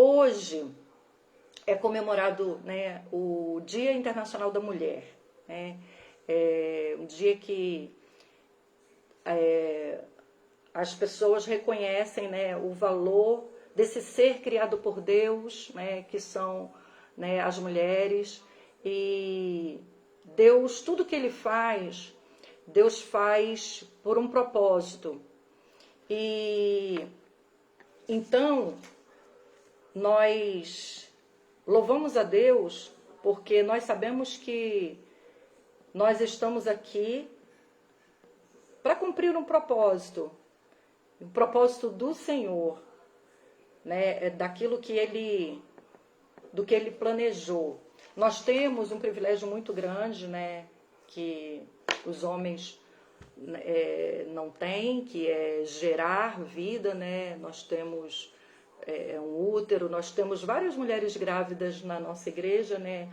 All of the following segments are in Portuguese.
Hoje é comemorado, né, o Dia Internacional da Mulher, né? É um dia que as pessoas reconhecem, né, o valor desse ser criado por Deus, né, que são, né, as mulheres. E Deus, tudo que Ele faz, Deus faz por um propósito. E então nós louvamos a Deus porque nós sabemos que nós estamos aqui para cumprir um propósito do Senhor, né, daquilo que do que Ele planejou. Nós temos um privilégio muito grande, né, que os homens não têm, que é gerar vida, né? Nós temos um útero, nós temos várias mulheres grávidas na nossa igreja, né?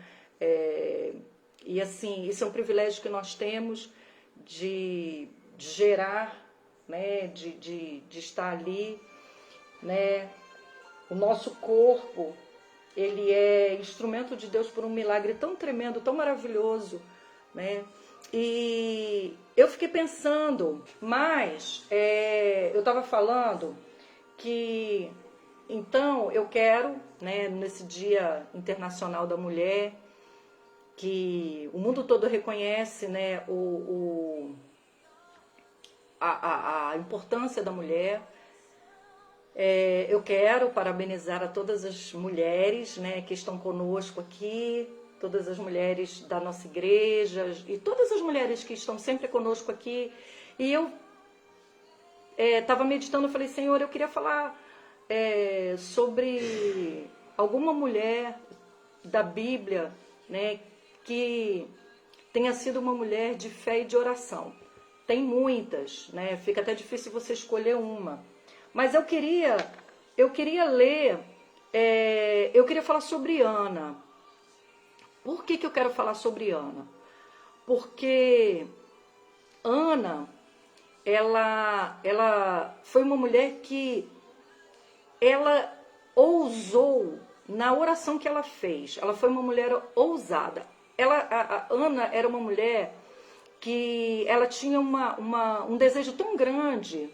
E assim, isso é um privilégio que nós temos de gerar, né? De estar ali, né? O nosso corpo, ele é instrumento de Deus por um milagre tão tremendo, tão maravilhoso, né? E eu fiquei pensando, mas eu estava falando que, então, eu quero, né, nesse Dia Internacional da Mulher, que o mundo todo reconhece, né, a importância da mulher. Eu quero parabenizar a todas as mulheres, né, que estão conosco aqui, todas as mulheres da nossa igreja e todas as mulheres que estão sempre conosco aqui. E eu estava meditando, eu falei, Senhor, eu queria falar sobre alguma mulher da Bíblia, né, que tenha sido uma mulher de fé e de oração. Tem muitas, né, fica até difícil você escolher uma. Mas eu queria ler, eu queria falar sobre Ana. Por que eu quero falar sobre Ana? Porque Ana, ela foi uma mulher que ela ousou na oração que ela fez. Ela foi uma mulher ousada. A Ana era uma mulher que ela tinha um desejo tão grande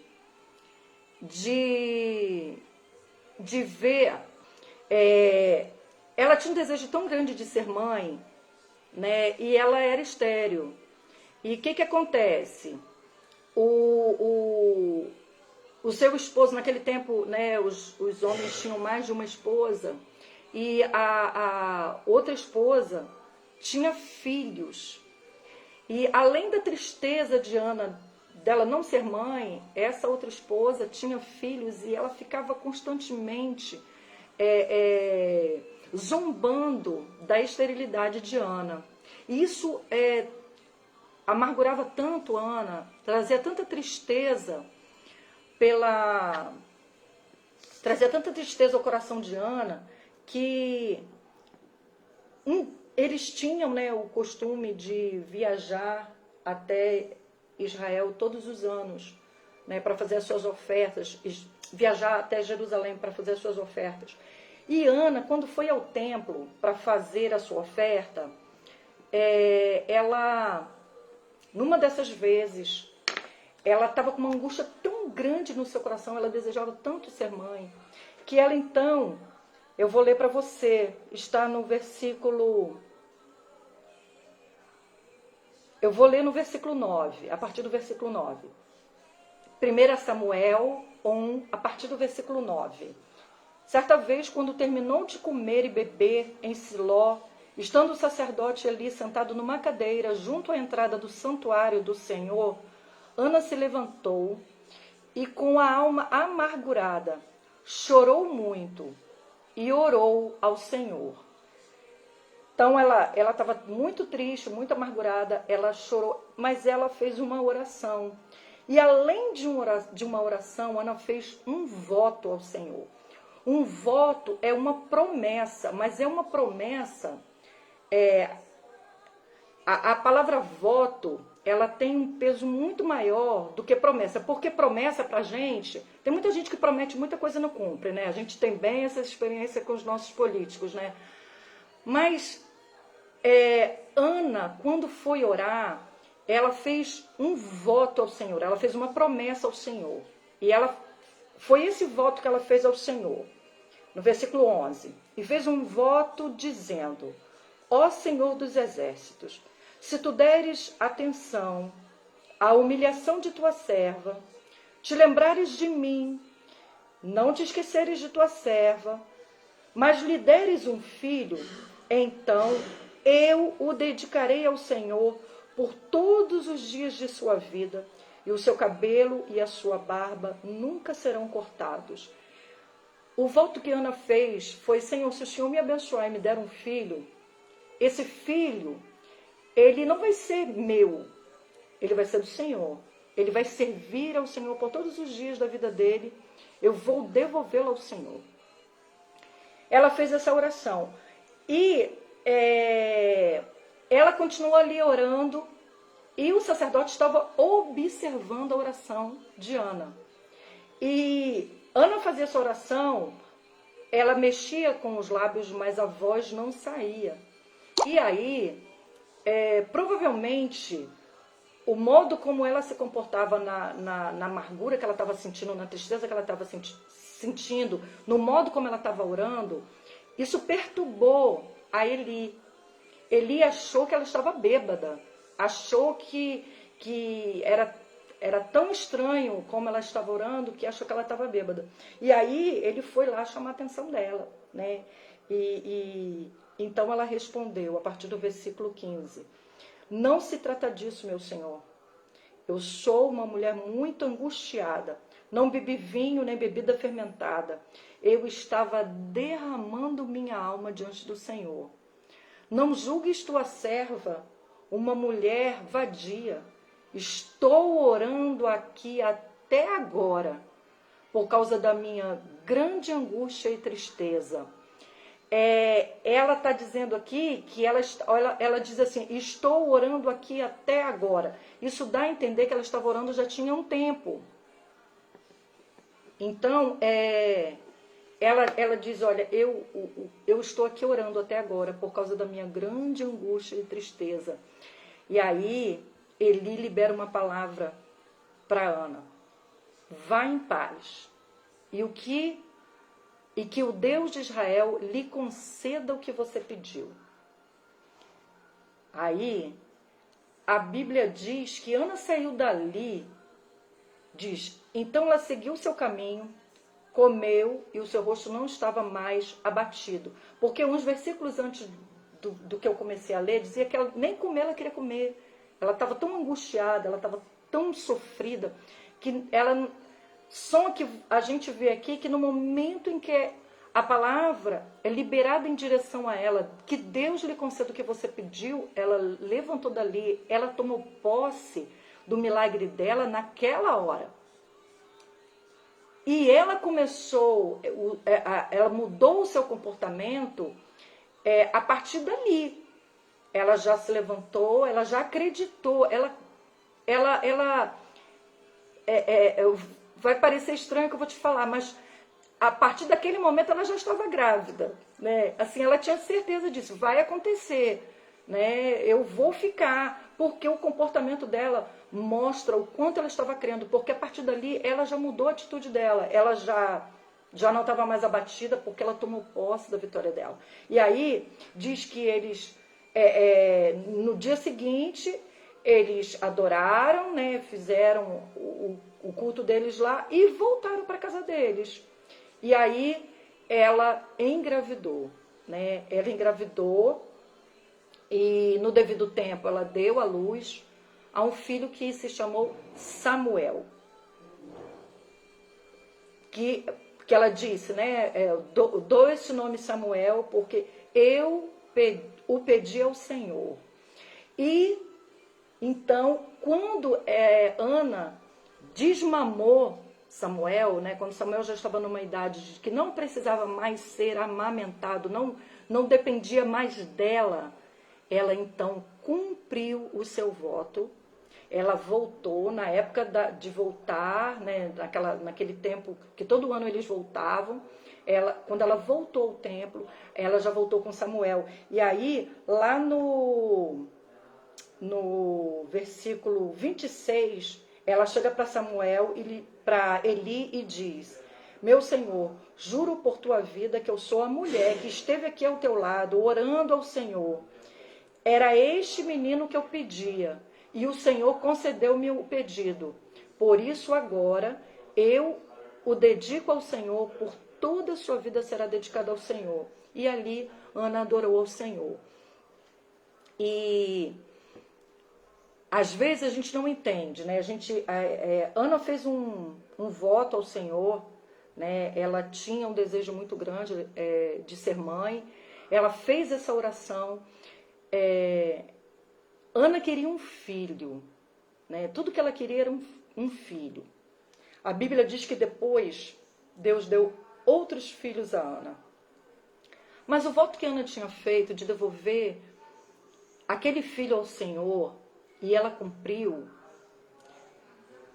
de ver, ela tinha um desejo tão grande de ser mãe, né? E ela era estéril. E o que acontece? O seu esposo, naquele tempo, né, os homens tinham mais de uma esposa, e a outra esposa tinha filhos. E além da tristeza de Ana, dela não ser mãe, essa outra esposa tinha filhos e ela ficava constantemente zombando da esterilidade de Ana. E isso amargurava tanto Ana, trazia tanta tristeza ao coração de Ana, que eles tinham, né, o costume de viajar até Israel todos os anos, né, para fazer as suas ofertas, viajar até Jerusalém para fazer as suas ofertas. E Ana, quando foi ao templo para fazer a sua oferta, ela, numa dessas vezes, ela estava com uma angústia tão grande no seu coração, ela desejava tanto ser mãe, que ela então, eu vou ler para você, está no versículo... Eu vou ler no versículo 9, a partir do versículo 9. 1 Samuel 1, a partir do versículo 9. Certa vez, quando terminou de comer e beber em Siló, estando o sacerdote ali sentado numa cadeira junto à entrada do santuário do Senhor, Ana se levantou e, com a alma amargurada, chorou muito e orou ao Senhor. Então ela estava muito triste, muito amargurada, ela chorou, mas ela fez uma oração. E além de uma oração, Ana fez um voto ao Senhor. Um voto é uma promessa, mas é uma promessa... A palavra voto, ela tem um peso muito maior do que promessa, porque promessa pra gente, tem muita gente que promete muita coisa e não cumpre, né? A gente tem bem essa experiência com os nossos políticos, né? Mas Ana, quando foi orar, ela fez um voto ao Senhor, ela fez uma promessa ao Senhor. E foi esse voto que ela fez ao Senhor, no versículo 11. E fez um voto dizendo: ó Senhor dos exércitos, se tu deres atenção à humilhação de tua serva, te lembrares de mim, não te esqueceres de tua serva, mas lhe deres um filho, então eu o dedicarei ao Senhor por todos os dias de sua vida, e o seu cabelo e a sua barba nunca serão cortados. O voto que Ana fez foi: Senhor, se o Senhor me abençoar e me der um filho, esse filho, ele não vai ser meu, ele vai ser do Senhor. Ele vai servir ao Senhor por todos os dias da vida dele. Eu vou devolvê-lo ao Senhor. Ela fez essa oração. E ela continuou ali orando. E o sacerdote estava observando a oração de Ana. E Ana fazia essa oração, ela mexia com os lábios, mas a voz não saía. E aí, provavelmente, o modo como ela se comportava na amargura que ela estava sentindo, na tristeza que ela estava sentindo, no modo como ela estava orando, isso perturbou a Eli. Eli achou que ela estava bêbada, achou que era tão estranho como ela estava orando, que achou que ela estava bêbada. E aí ele foi lá chamar a atenção dela, né? Então ela respondeu, a partir do versículo 15: não se trata disso, meu Senhor. Eu sou uma mulher muito angustiada. Não bebi vinho nem bebida fermentada. Eu estava derramando minha alma diante do Senhor. Não julgues tua serva uma mulher vadia. Estou orando aqui até agora por causa da minha grande angústia e tristeza. Ela está dizendo aqui que ela diz assim: estou orando aqui até agora. Isso dá a entender que ela estava orando já tinha um tempo. Então, ela diz: olha, eu estou aqui orando até agora por causa da minha grande angústia e tristeza. E aí, Eli libera uma palavra para Ana: vá em paz. E que o Deus de Israel lhe conceda o que você pediu. Aí, a Bíblia diz que Ana saiu dali, diz, então ela seguiu o seu caminho, comeu e o seu rosto não estava mais abatido. Porque uns versículos antes do que eu comecei a ler, dizia que ela, nem comer ela queria comer. Ela estava tão angustiada, ela estava tão sofrida, que ela... Só que a gente vê aqui que no momento em que a palavra é liberada em direção a ela, que Deus lhe conceda o que você pediu, ela levantou dali, ela tomou posse do milagre dela naquela hora. E ela começou, ela mudou o seu comportamento a partir dali. Ela já se levantou, ela já acreditou, vai parecer estranho o que eu vou te falar, mas a partir daquele momento ela já estava grávida, né? Assim, ela tinha certeza disso, vai acontecer, né? Eu vou ficar, porque o comportamento dela mostra o quanto ela estava crendo, porque a partir dali ela já mudou a atitude dela, ela já não estava mais abatida, porque ela tomou posse da vitória dela. E aí diz que eles, no dia seguinte, eles adoraram, né? Fizeram o culto deles lá e voltaram para a casa deles. E aí ela engravidou, né? Ela engravidou e no devido tempo ela deu à luz a um filho que se chamou Samuel. Que ela disse, né? Dou esse nome Samuel porque eu o pedi ao Senhor. E então, quando Ana desmamou Samuel, né, quando Samuel já estava numa idade que não precisava mais ser amamentado, não dependia mais dela, ela então cumpriu o seu voto ela voltou na época de voltar, né, naquele tempo que todo ano eles voltavam. Quando ela voltou ao templo, ela já voltou com Samuel. E aí, lá no versículo 26, ela chega para Samuel, para Eli e diz: meu Senhor, juro por tua vida que eu sou a mulher que esteve aqui ao teu lado, orando ao Senhor. Era este menino que eu pedia, e o Senhor concedeu-me o pedido. Por isso agora eu o dedico ao Senhor, por toda a sua vida será dedicada ao Senhor. E ali Ana adorou ao Senhor. E às vezes a gente não entende, né? Ana fez um voto ao Senhor, né? Ela tinha um desejo muito grande de ser mãe. Ela fez essa oração. Ana queria um filho, né? Tudo que ela queria era um filho. A Bíblia diz que depois Deus deu outros filhos a Ana. Mas o voto que Ana tinha feito de devolver aquele filho ao Senhor, e ela cumpriu,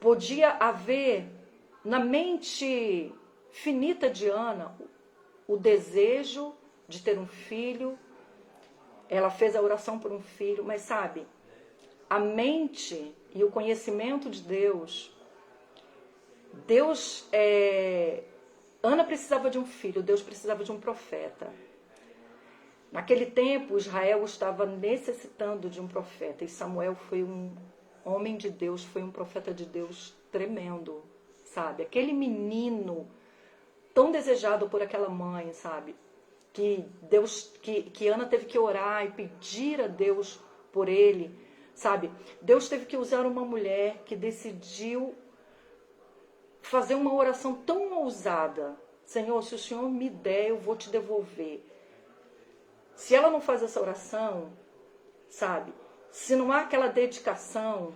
podia haver na mente finita de Ana o desejo de ter um filho. Ela fez a oração por um filho, mas sabe, a mente e o conhecimento de Deus, Ana precisava de um filho, Deus precisava de um profeta. Naquele tempo, Israel estava necessitando de um profeta, e Samuel foi um homem de Deus, foi um profeta de Deus tremendo, sabe? Aquele menino tão desejado por aquela mãe, sabe? Que Ana teve que orar e pedir a Deus por ele, sabe? Deus teve que usar uma mulher que decidiu fazer uma oração tão ousada. Senhor, se o Senhor me der, eu vou te devolver. Se ela não faz essa oração, sabe? Se não há aquela dedicação,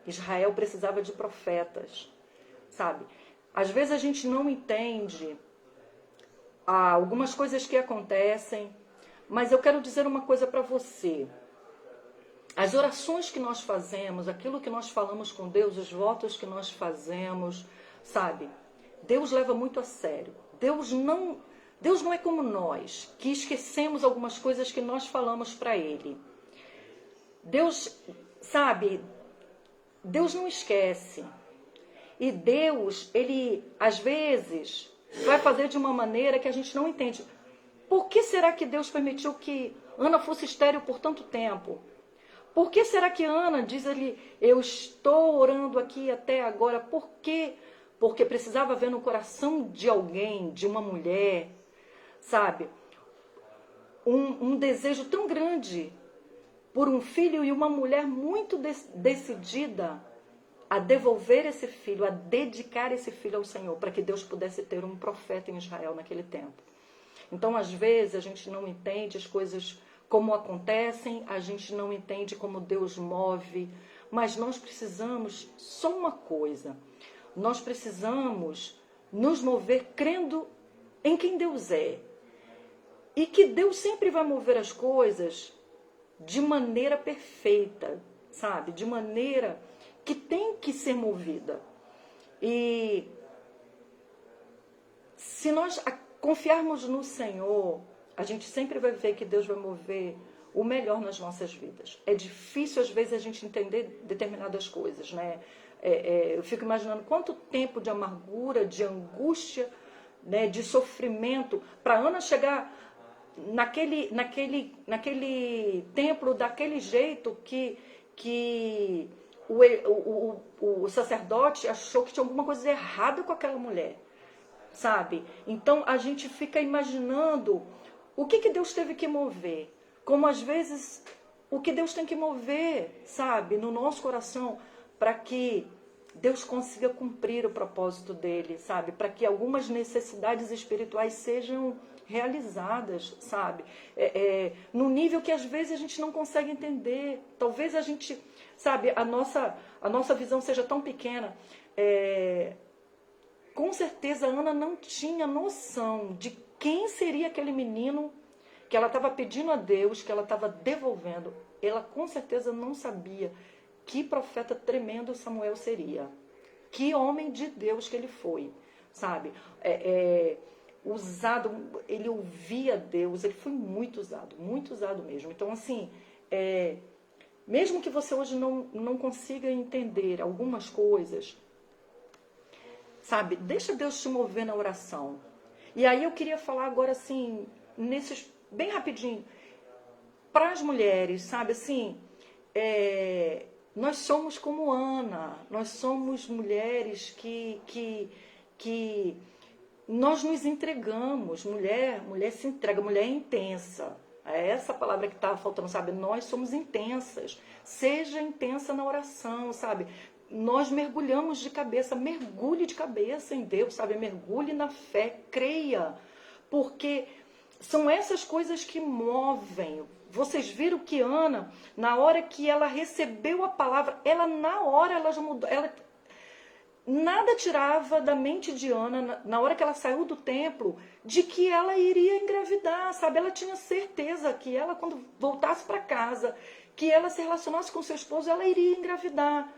Israel precisava de profetas, sabe? Às vezes a gente não entende algumas coisas que acontecem, mas eu quero dizer uma coisa para você. As orações que nós fazemos, aquilo que nós falamos com Deus, os votos que nós fazemos, sabe? Deus leva muito a sério. Deus não é como nós, que esquecemos algumas coisas que nós falamos para Ele. Deus, sabe, Deus não esquece. E Deus, Ele, às vezes, vai fazer de uma maneira que a gente não entende. Por que será que Deus permitiu que Ana fosse estéril por tanto tempo? Por que será que Ana diz ali, eu estou orando aqui até agora? Por quê? Porque precisava ver no coração de alguém, de uma mulher, sabe? Um desejo tão grande por um filho, e uma mulher muito decidida a devolver esse filho, a dedicar esse filho ao Senhor, para que Deus pudesse ter um profeta em Israel naquele tempo. Então, às vezes, a gente não entende as coisas como acontecem, a gente não entende como Deus move, mas nós precisamos só uma coisa: nós precisamos nos mover crendo em quem Deus é. E que Deus sempre vai mover as coisas de maneira perfeita, sabe? De maneira que tem que ser movida. E se nós confiarmos no Senhor, a gente sempre vai ver que Deus vai mover o melhor nas nossas vidas. É difícil, às vezes, a gente entender determinadas coisas, né? Eu fico imaginando quanto tempo de amargura, de angústia, né, de sofrimento, para Ana chegar naquele templo daquele jeito que o sacerdote achou que tinha alguma coisa errada com aquela mulher, sabe? Então a gente fica imaginando o que Deus teve que mover, como às vezes o que Deus tem que mover, sabe, no nosso coração, para que Deus consiga cumprir o propósito dele, sabe? Para que algumas necessidades espirituais sejam realizadas, sabe? No nível que às vezes a gente não consegue entender. Talvez a gente, sabe, a nossa visão seja tão pequena. Com certeza a Ana não tinha noção de quem seria aquele menino que ela estava pedindo a Deus, que ela estava devolvendo. Ela com certeza não sabia que profeta tremendo Samuel seria. Que homem de Deus que ele foi, sabe? Usado, ele ouvia Deus, ele foi muito usado mesmo. Então, assim, mesmo que você hoje não consiga entender algumas coisas, sabe? Deixa Deus te mover na oração. E aí eu queria falar agora, assim, bem rapidinho, para as mulheres, sabe? Assim, nós somos como Ana, nós somos mulheres que nós nos entregamos, mulher se entrega, mulher é intensa. É essa palavra que estava faltando, sabe? Nós somos intensas. Seja intensa na oração, sabe? Nós mergulhamos de cabeça, mergulhe de cabeça em Deus, sabe? Mergulhe na fé, creia. Porque são essas coisas que movem. Vocês viram que Ana, na hora que ela recebeu a palavra, na hora ela já mudou. Nada tirava da mente de Ana, na hora que ela saiu do templo, de que ela iria engravidar, sabe? Ela tinha certeza que ela, quando voltasse para casa, que ela se relacionasse com seu esposo, ela iria engravidar.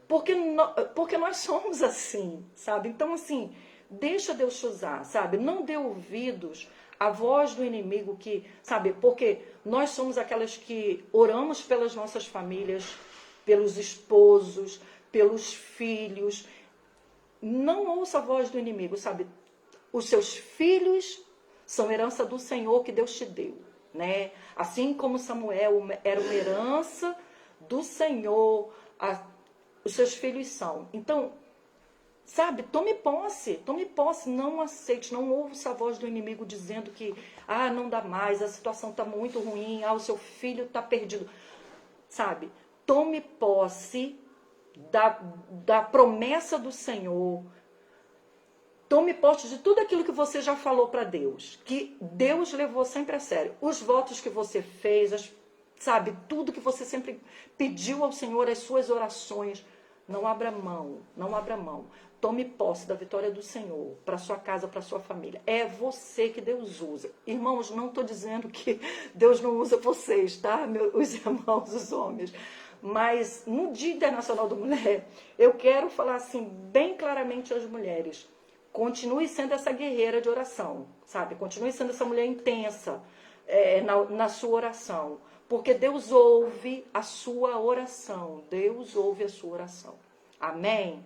Porque nós somos assim, sabe? Então, assim, deixa Deus te usar, sabe? Não dê ouvidos à voz do inimigo sabe? Porque nós somos aquelas que oramos pelas nossas famílias, pelos esposos, pelos filhos. Não ouça a voz do inimigo, sabe? Os seus filhos são herança do Senhor que Deus te deu, né? Assim como Samuel era uma herança do Senhor, os seus filhos são. Então, sabe, tome posse, não aceite, não ouça a voz do inimigo dizendo que, não dá mais, a situação está muito ruim, o seu filho está perdido. Sabe, tome posse da promessa do Senhor. Tome posse de tudo aquilo que você já falou para Deus, que Deus levou sempre a sério. Os votos que você fez, sabe, tudo que você sempre pediu ao Senhor, as suas orações. Não abra mão, não abra mão. Tome posse da vitória do Senhor para sua casa, para sua família. É você que Deus usa. Irmãos, não estou dizendo que Deus não usa vocês, tá? Os irmãos, os homens. Mas no Dia Internacional da Mulher, eu quero falar assim bem claramente às mulheres. Continue sendo essa guerreira de oração, sabe? Continue sendo essa mulher intensa na sua oração. Porque Deus ouve a sua oração. Deus ouve a sua oração. Amém?